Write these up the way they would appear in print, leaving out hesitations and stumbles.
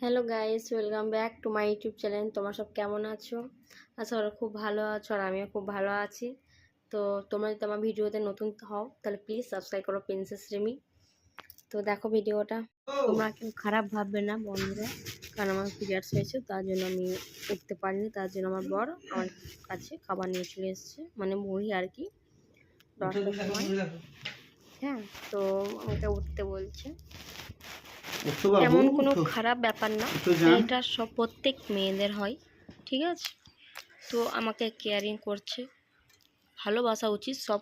Hello guys, welcome back to my YouTube channel. তোমরা সব কেমন আছো? আশা করি খুব ভালো আছো, আর আমিও খুব ভালো আছি। তো তোমরা যদি আমার ভিডিওতে নতুন হও তাহলে প্লিজ সাবস্ক্রাইব করো প্রিন্সেস রিমি। তো দেখো ভিডিওটা, তোমরা কেউ খারাপ ভাববে না বন্ধুরা, কারণ আমার পিরিয়ডস হয়েছে, তার জন্য আমি উঠতে পারিনি। তার জন্য আমার বর আমার কাছে খাবার নিয়ে চলে এসেছে, মানে মুড়ি আর কি, 10টার সময়। হ্যাঁ, তো আমাকে উঠতে বলছে। এমন কোনো খারাপ ব্যাপার না, এটা সব প্রত্যেক মেয়েদের হয়, ঠিক আছে? তো আমাকে কেয়ারিং করছে, ভালোবাসা উচিত সব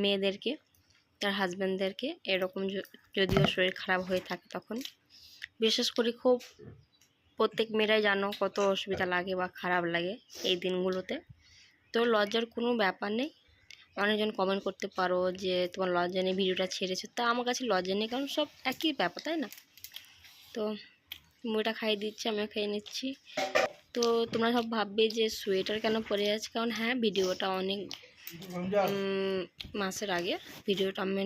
মেয়েদেরকে, তার হাজব্যান্ডদেরকে। এরকম যদিও শরীর খারাপ হয়ে থাকে তখন, বিশেষ করে খুব প্রত্যেক মেয়েরাই জানো কত অসুবিধা লাগে বা খারাপ লাগে এই দিনগুলোতে। তো লজ্জার কোনো ব্যাপার নেই। অনেকজন কমেন্ট করতে পারো যে তোমার লজ্জা নেই, ভিডিওটা ছেড়েছো। তা আমার কাছে লজ্জা নেই, কারণ সব একই ব্যাপার, তাই না? তো মুড়িটা খাইয়ে দিচ্ছি, আমিও খেয়ে নিচ্ছি। তো তোমরা সব ভাববে যে সোয়েটার কেন পরে আছে, কারণ হ্যাঁ, ভিডিওটা অনেক মাসের আগে, ভিডিওটা আমি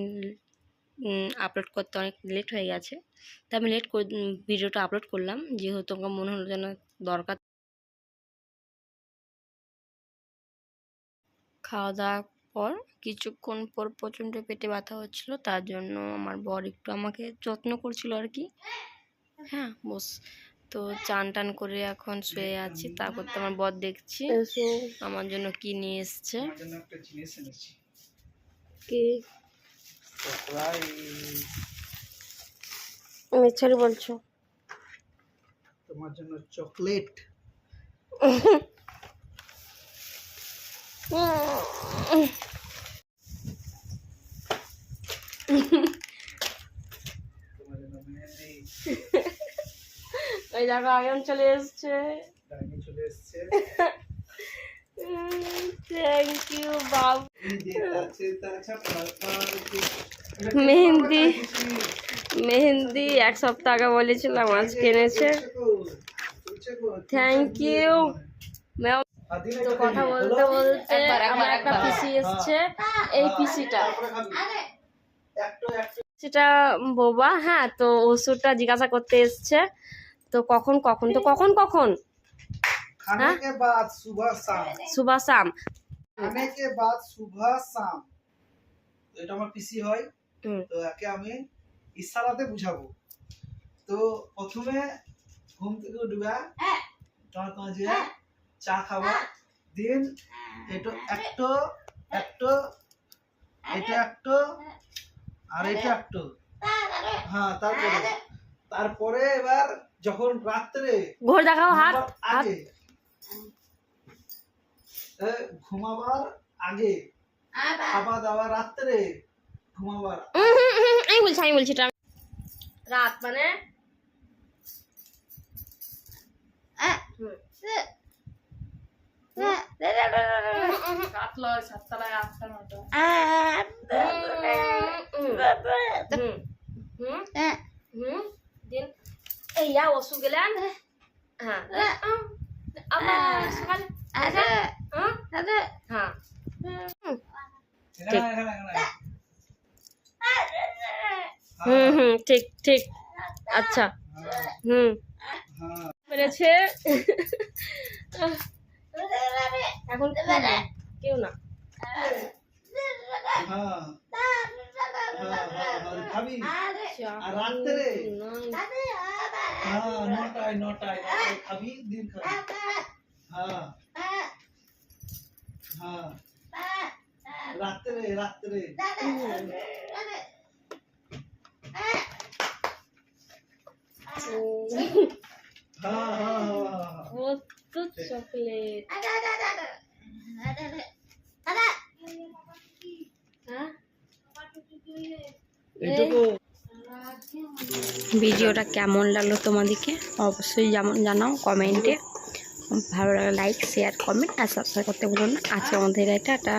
আপলোড করতে অনেক লেট হয়ে গেছে। তাই আমি ভিডিওটা আপলোড করলাম, যেহেতু আমার মনে হলো যেন দরকার। খাওয়া দাওয়ার পর কিছুক্ষণ পর প্রচণ্ড পেটে ব্যথা হচ্ছিলো, তার জন্য আমার বর একটু আমাকে যত্ন করছিল আর কি। হ্যাঁ বস, তো চান টান করে এখন শুয়ে আছি। তারপর তো আমার বর দেখছি আমার জন্য কি নিয়ে এসছে। কি মিছারি বলছো? তোমার জন্য চকলেট। ওই দেখো আয়ন চলে এসছে। থ্যাংক ইউ বাবু। মেহেন্দি 1 সপ্তাহ আগে বলেছিলাম, আজকে এনেছে। Thank you ma'am. তো কথা বলতে বলতে আমার একটা পিসি এসছে। এই পিসিটা বোবা। হ্যাঁ, তো ওষুধটা জিজ্ঞাসা করতে এসছে। তো কখন खाने के बाद সুবহ শাম खाने के बाद सुबह शाम। তো এটা আমার পিসি হয়। তো একে আমি ইশারাতে বুঝাবো। তো প্রথমে ঘুম থেকে উঠবা, তারপর যে চা খাবা, দিন এটা একটা এটা একটা আর এটা একটা। হ্যাঁ, তারপরে এবার যখন রাত্রে ঘোর দেখাও হাত আগে ঘুমাবার আগে খাওয়া দাওয়া, রাত্রে ঘুমাবার আমি বলছি রাত মানে রাত লয়, 7টায় 8টা 9টা। দিন এই ওষুধ গেলেন। হ্যাঁ, আবার সকালে হ্যাঁ ঠিক ঠিক। আচ্ছা পেরেছে। এখন কেউ না রাত্রে 9টায় খাবি, দিন খাবি। রাত্রে চকলেট। ভিডিওটা কেমন লাগলো তোমাদেরকে অবশ্যই জানাও কমেন্টে। ভালো লাগলে লাইক, শেয়ার, কমেন্ট আর সাবস্ক্রাইব করতে ভুলো না। আজকে আমাদের এটা